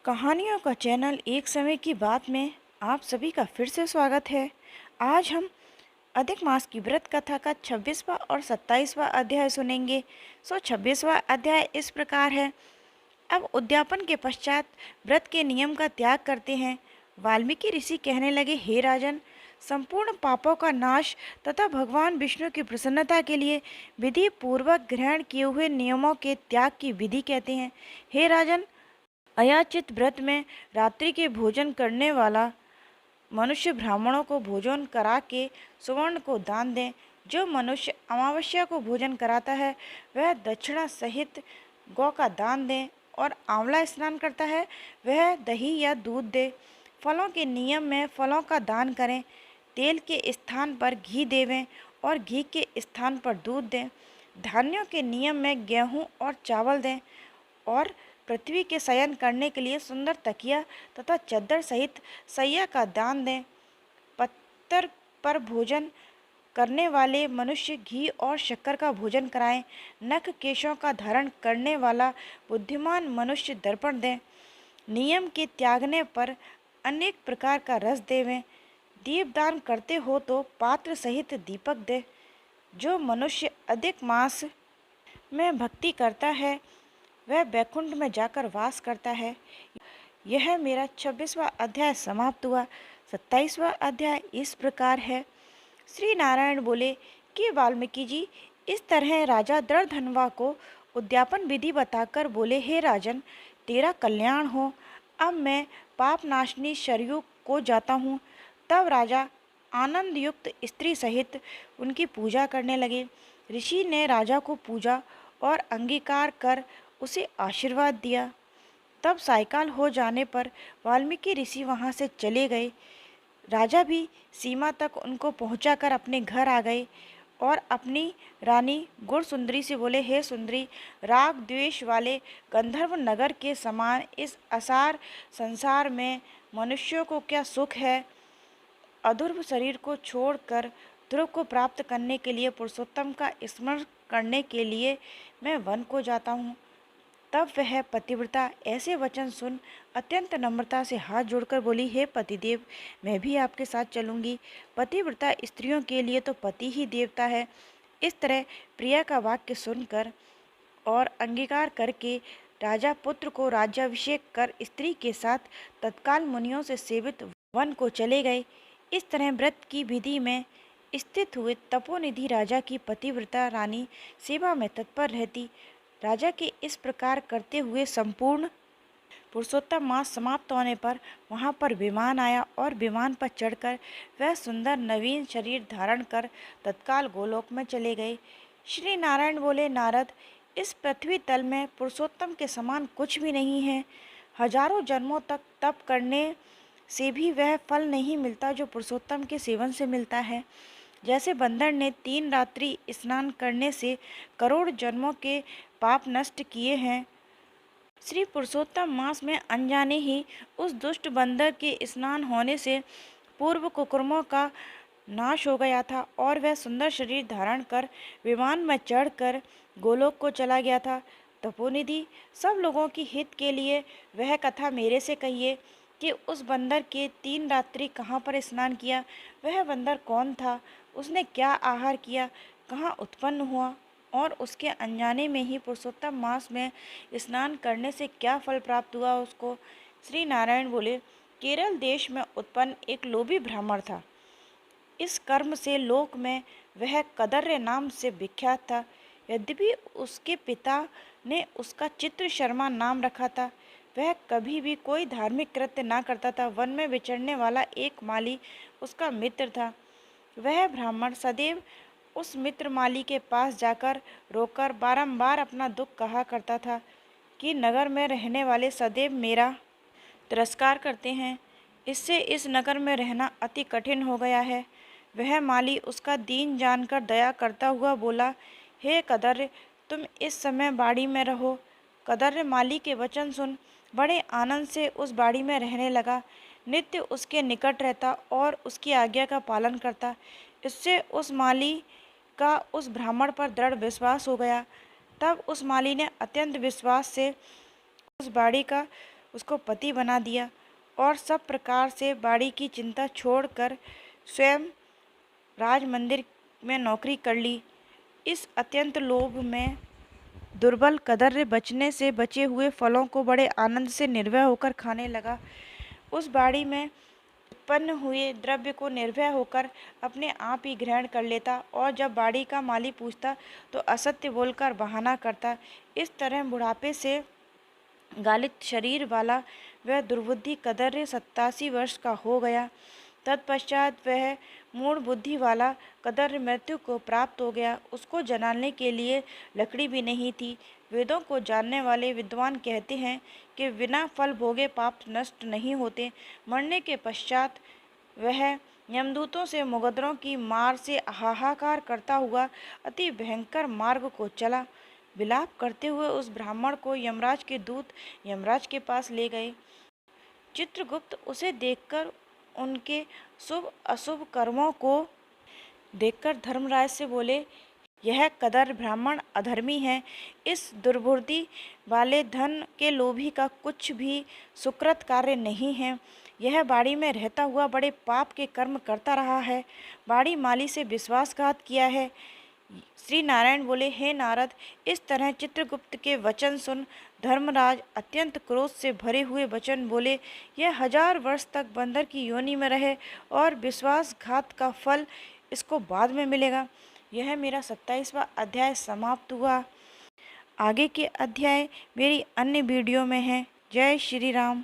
कहानियों का चैनल एक समय की बात में आप सभी का फिर से स्वागत है। आज हम अधिक मास की व्रत कथा का 26वां और 27वां अध्याय सुनेंगे। 26वां अध्याय इस प्रकार है। अब उद्यापन के पश्चात व्रत के नियम का त्याग करते हैं। वाल्मीकि ऋषि कहने लगे, हे राजन, संपूर्ण पापों का नाश तथा भगवान विष्णु की प्रसन्नता के लिए विधि पूर्वक ग्रहण किए हुए नियमों के त्याग की विधि कहते हैं। हे राजन, अयाचित व्रत में रात्रि के भोजन करने वाला मनुष्य ब्राह्मणों को भोजन करा के सुवर्ण को दान दें। जो मनुष्य अमावस्या को भोजन कराता है वह दक्षिणा सहित गौ का दान दें, और आंवला स्नान करता है वह दही या दूध दे। फलों के नियम में फलों का दान करें। तेल के स्थान पर घी देवें और घी के स्थान पर दूध दें। धान्यों के नियम में गेहूँ और चावल दें, और पृथ्वी के शयन करने के लिए सुंदर तकिया तथा चद्दर सहित सैया का दान दें। पत्थर पर भोजन करने वाले मनुष्य घी और शक्कर का भोजन कराएं। नख केशों का धारण करने वाला बुद्धिमान मनुष्य दर्पण दें। नियम के त्यागने पर अनेक प्रकार का रस देवें। दीपदान करते हो तो पात्र सहित दीपक दे। जो मनुष्य अधिक मास में भक्ति करता है वह बैकुंठ में जाकर वास करता है। यह मेरा 26वां अध्याय समाप्त हुआ। 27वां अध्याय इस प्रकार है। श्री नारायण बोले कि वाल्मीकि जी, इस तरह राजा दृढ़धनवा को उद्यापन विधि बताकर बोले, हे राजन, तेरा कल्याण हो। अब मैं पाप नाशनी सरयू को जाता हूँ। तब राजा आनंद युक्त स्त्री सहित उनकी पूजा करने लगे। ऋषि ने राजा को पूजा और अंगीकार कर उसे आशीर्वाद दिया। तब सायकाल हो जाने पर वाल्मीकि ऋषि वहाँ से चले गए। राजा भी सीमा तक उनको पहुँचाकर अपने घर आ गए और अपनी रानी गुणसुंदरी से बोले, हे सुंदरी, राग द्वेष वाले गंधर्व नगर के समान इस असार संसार में मनुष्यों को क्या सुख है। अधूर्व शरीर को छोड़कर ध्रुव को प्राप्त करने के लिए पुरुषोत्तम का स्मरण करने के लिए मैं वन को जाता हूँ। तब वह पतिव्रता ऐसे वचन सुन अत्यंत नम्रता से हाथ जोड़कर बोली, हे पतिदेव, मैं भी आपके साथ चलूँगी। पतिव्रता स्त्रियों के लिए तो पति ही देवता है। इस तरह प्रिया का वाक्य सुनकर और अंगीकार करके राजा पुत्र को राज्याभिषेक कर स्त्री के साथ तत्काल मुनियों से सेवित वन को चले गए। इस तरह व्रत की विधि में स्थित हुए तपोनिधि राजा की पतिव्रता रानी सेवा में तत्पर रहती। राजा के इस प्रकार करते हुए संपूर्ण पुरुषोत्तम मास समाप्त होने पर वहाँ पर विमान आया, और विमान पर चढ़कर वह सुंदर नवीन शरीर धारण कर तत्काल गोलोक में चले गए। श्री नारायण बोले, नारद, इस पृथ्वी तल में पुरुषोत्तम के समान कुछ भी नहीं है। हजारों जन्मों तक तप करने से भी वह फल नहीं मिलता जो पुरुषोत्तम के सेवन से मिलता है। जैसे बंदर ने 3 रात्रि स्नान करने से करोड़ जन्मों के पाप नष्ट किए हैं, श्री पुरुषोत्तम मास में अनजाने ही उस दुष्ट बंदर के स्नान होने से पूर्व कुकर्मों का नाश हो गया था, और वह सुंदर शरीर धारण कर विमान में चढ़कर गोलोक को चला गया था। तपोनिधि, सब लोगों की हित के लिए वह कथा मेरे से कहिए कि उस बंदर के 3 रात्रि कहाँ पर स्नान किया, वह बंदर कौन था, उसने क्या आहार किया, कहाँ उत्पन्न हुआ, और उसके अनजाने में ही पुरुषोत्तम मास में स्नान करने से क्या फल प्राप्त हुआ उसको। श्री नारायण बोले, केरल देश में उत्पन्न एक लोभी ब्राह्मण था। इस कर्म से लोक में वह कदर्य नाम से विख्यात था। यद्यपि उसके पिता ने उसका चित्र शर्मा नाम रखा था। वह कभी भी कोई धार्मिक कृत्य ना करता था। वन में विचरने वाला एक माली उसका मित्र था। वह ब्राह्मण सदैव उस मित्र माली के पास जाकर रोकर बारंबार अपना दुख कहा करता था कि नगर में रहने वाले सदैव मेरा तिरस्कार करते हैं, इससे इस नगर में रहना अति कठिन हो गया है। वह माली उसका दीन जानकर दया करता हुआ बोला, हे कदर्य, तुम इस समय बाड़ी में रहो। कदर्य माली के वचन सुन बड़े आनंद से उस बाड़ी में रहने लगा। नित्य उसके निकट रहता और उसकी आज्ञा का पालन करता। इससे उस माली का उस ब्राह्मण पर दृढ़ विश्वास हो गया। तब उस माली ने अत्यंत विश्वास से उस बाड़ी का उसको पति बना दिया और सब प्रकार से बाड़ी की चिंता छोड़कर स्वयं राज मंदिर में नौकरी कर ली। इस अत्यंत लोभ में दुर्बल कदर्य बचने से बचे हुए फलों को बड़े आनंद से निर्भय होकर खाने लगा। उस बाड़ी में उत्पन्न हुए द्रव्य को निर्भय होकर अपने आप ही ग्रहण कर लेता और जब बाड़ी का माली पूछता तो असत्य बोलकर बहाना करता। इस तरह बुढ़ापे से गालित शरीर वाला वह दुर्बुद्धि कदर्य 87 वर्ष का हो गया। तत्पश्चात वह मूढ़ बुद्धि वाला कदर्य मृत्यु को प्राप्त हो गया। उसको जलाने के लिए लकड़ी भी नहीं थी। वेदों को जानने वाले विद्वान कहते हैं कि बिना फल भोगे पाप नष्ट नहीं होते। मरने के पश्चात वह यमदूतों से मुगदरों की मार से हाहाकार करता हुआ अति भयंकर मार्ग को चला। विलाप करते हुए उस ब्राह्मण को यमराज के दूत यमराज के पास ले गए। चित्रगुप्त उसे देखकर उनके शुभ अशुभ कर्मों को देखकर धर्मराज से बोले, यह कदर ब्राह्मण अधर्मी है। इस दुर्बुद्धि वाले धन के लोभी का कुछ भी सुकृत कार्य नहीं है। यह बाड़ी में रहता हुआ बड़े पाप के कर्म करता रहा है। बाड़ी माली से विश्वासघात किया है। श्री नारायण बोले, हे नारद, इस तरह चित्रगुप्त के वचन सुन धर्मराज अत्यंत क्रोध से भरे हुए वचन बोले, यह 1000 वर्ष तक बंदर की योनि में रहे और विश्वासघात का फल इसको बाद में मिलेगा। यह मेरा 27वां अध्याय समाप्त हुआ। आगे के अध्याय मेरी अन्य वीडियो में हैं। जय श्री राम।